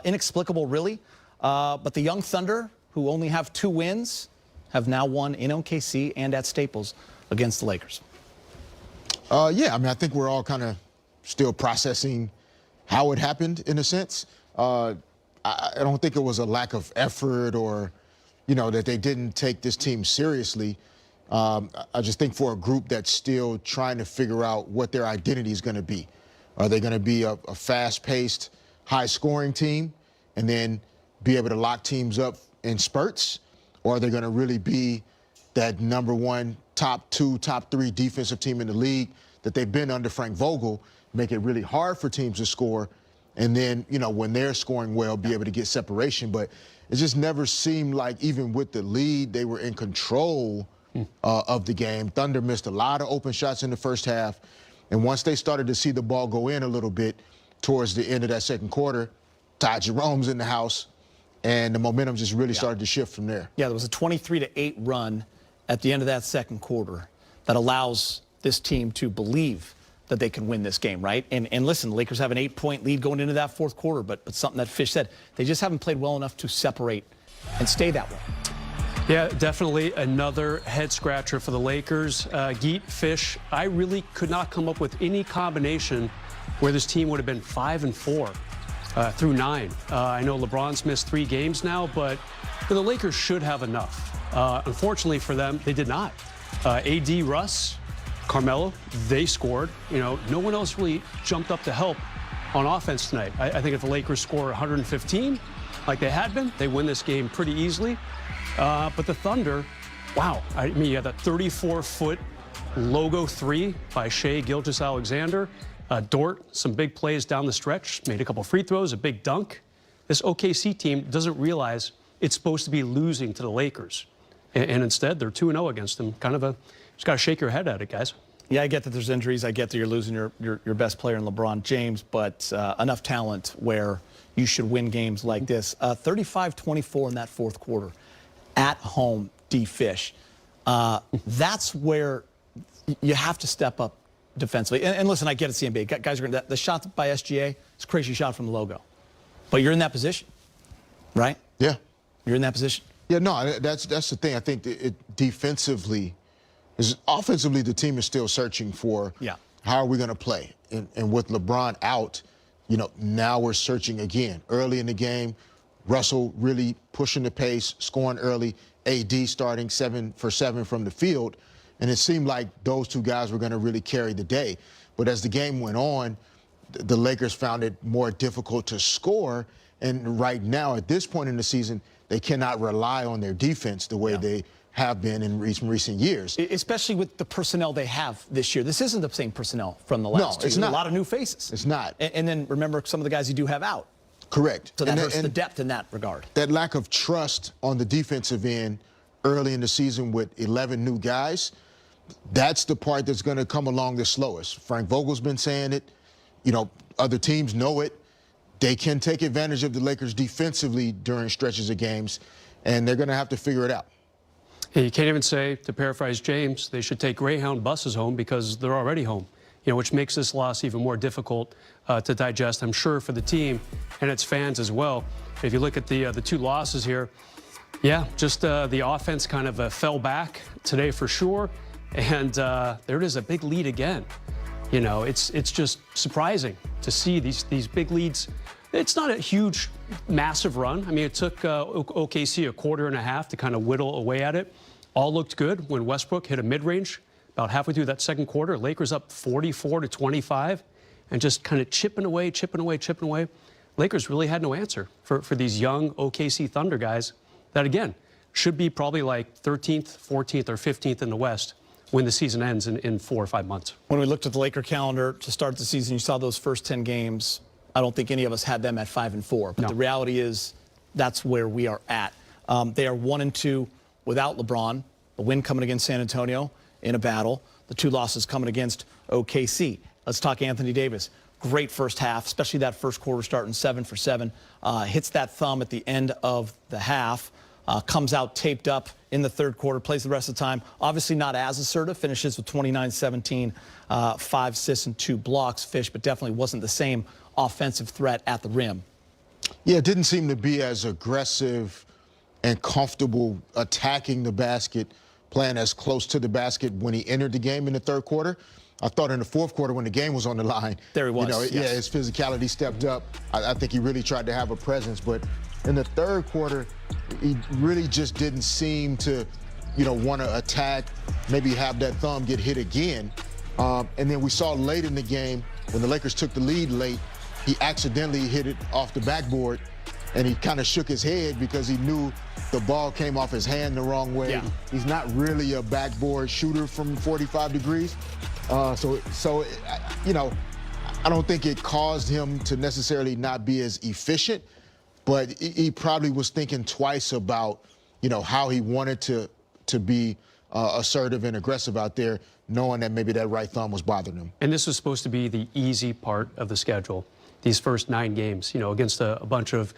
Inexplicable, really. But the young Thunder, who only have 2 wins, have now won in OKC and at Staples against the Lakers. Yeah, I mean, I think we're all kind of still processing how it happened in a sense. I don't think it was a lack of effort or, that they didn't take this team seriously. I just think for a group that's still trying to figure out what their identity is going to be. Are they going to be a fast-paced, high-scoring team and then be able to lock teams up in spurts? Or are they going to really be that #1, top 2, top 3 defensive team in the league that they've been under Frank Vogel, make it really hard for teams to score, and then, when they're scoring well, be able to get separation? But it just never seemed like, even with the lead, they were in control of the game. Thunder missed a lot of open shots in the first half, and once they started to see the ball go in a little bit towards the end of that second quarter, Ty Jerome's in the house, and the momentum just really started to shift from there. Yeah, there was a 23-8 run at the end of that second quarter that allows this team to believe that they can win this game, right? And listen, the Lakers have an 8-point lead going into that fourth quarter, but something that Fish said, they just haven't played well enough to separate and stay that way. Yeah, definitely another head-scratcher for the Lakers. Geet, Fish, I really could not come up with any combination where this team would have been 5-4 through 9. I know LeBron's missed 3 games now, but the Lakers should have enough. Unfortunately for them, they did not. AD, Russ, Carmelo, they scored. No one else really jumped up to help on offense tonight. I think if the Lakers score 115, like they had been, they win this game pretty easily. But the Thunder, wow. I mean, you had that 34-foot logo 3 by Shai Gilgeous-Alexander. Dort, some big plays down the stretch, made a couple free throws, a big dunk. This OKC team doesn't realize it's supposed to be losing to the Lakers. And instead, they're 2-0 against them. Kind of just got to shake your head at it, guys. Yeah, I get that there's injuries. I get that you're losing your best player in LeBron James, but enough talent where you should win games like this. 35-24 in that fourth quarter. At home, D-Fish. That's where you have to step up defensively. And listen, I get it's the NBA. Guys are going to, the shot by SGA, it's a crazy shot from the logo. But you're in that position, right? Yeah. You're in that position. Yeah, no, that's the thing. I think defensively, offensively, the team is still searching for how are we going to play. And with LeBron out, now we're searching again. Early in the game, Russell really pushing the pace, scoring early, AD starting 7 for 7 from the field. And it seemed like those 2 guys were going to really carry the day. But as the game went on, the Lakers found it more difficult to score. And right now, at this point in the season, they cannot rely on their defense the way they have been in recent years. Especially with the personnel they have this year. This isn't the same personnel from the last 2. It's not. A lot of new faces. It's not. And then remember some of the guys you do have out. Correct. So that hurts the depth in that regard. That lack of trust on the defensive end early in the season with 11 new guys, that's the part that's going to come along the slowest. Frank Vogel's been saying it. Other teams know it. They can take advantage of the Lakers defensively during stretches of games, and they're going to have to figure it out. Yeah, you can't even say, to paraphrase James, they should take Greyhound buses home because they're already home, which makes this loss even more difficult to digest, I'm sure, for the team and its fans as well. If you look at the 2 losses here, just the offense kind of fell back today for sure. And there it is, a big lead again. It's just surprising to see these big leads. It's not a huge, massive run. I mean, it took OKC a quarter and a half to kind of whittle away at it. All looked good when Westbrook hit a mid-range about halfway through that second quarter. Lakers up 44-25 and just kind of chipping away. Lakers really had no answer for these young OKC Thunder guys that, again, should be probably like 13th, 14th, or 15th in the West when the season ends in 4 or 5 months. When we looked at the Laker calendar to start the season, you saw those first 10 games. I don't think any of us had them at 5-4, but the reality is that's where we are at. They are 1-2 without LeBron. The win coming against San Antonio in a battle. The 2 losses coming against OKC. Let's talk Anthony Davis. Great first half, especially that first quarter starting 7 for 7. Hits that thumb at the end of the half. Comes out taped up in the third quarter, plays the rest of the time. Obviously not as assertive, finishes with 29-17, 5 assists and 2 blocks, Fish, but definitely wasn't the same offensive threat at the rim. Yeah, it didn't seem to be as aggressive and comfortable attacking the basket, playing as close to the basket when he entered the game in the third quarter. I thought in the fourth quarter when the game was on the line, there he was. Yeah, his physicality stepped up. I think he really tried to have a presence, but in the third quarter, he really just didn't seem to, want to attack, maybe have that thumb get hit again. And then we saw late in the game when the Lakers took the lead late, he accidentally hit it off the backboard, and he kind of shook his head because he knew the ball came off his hand the wrong way. Yeah. He's not really a backboard shooter from 45 degrees. So I don't think it caused him to necessarily not be as efficient, but he probably was thinking twice about, how he wanted to be assertive and aggressive out there, knowing that maybe that right thumb was bothering him. And this was supposed to be the easy part of the schedule. These first 9 games, against a bunch of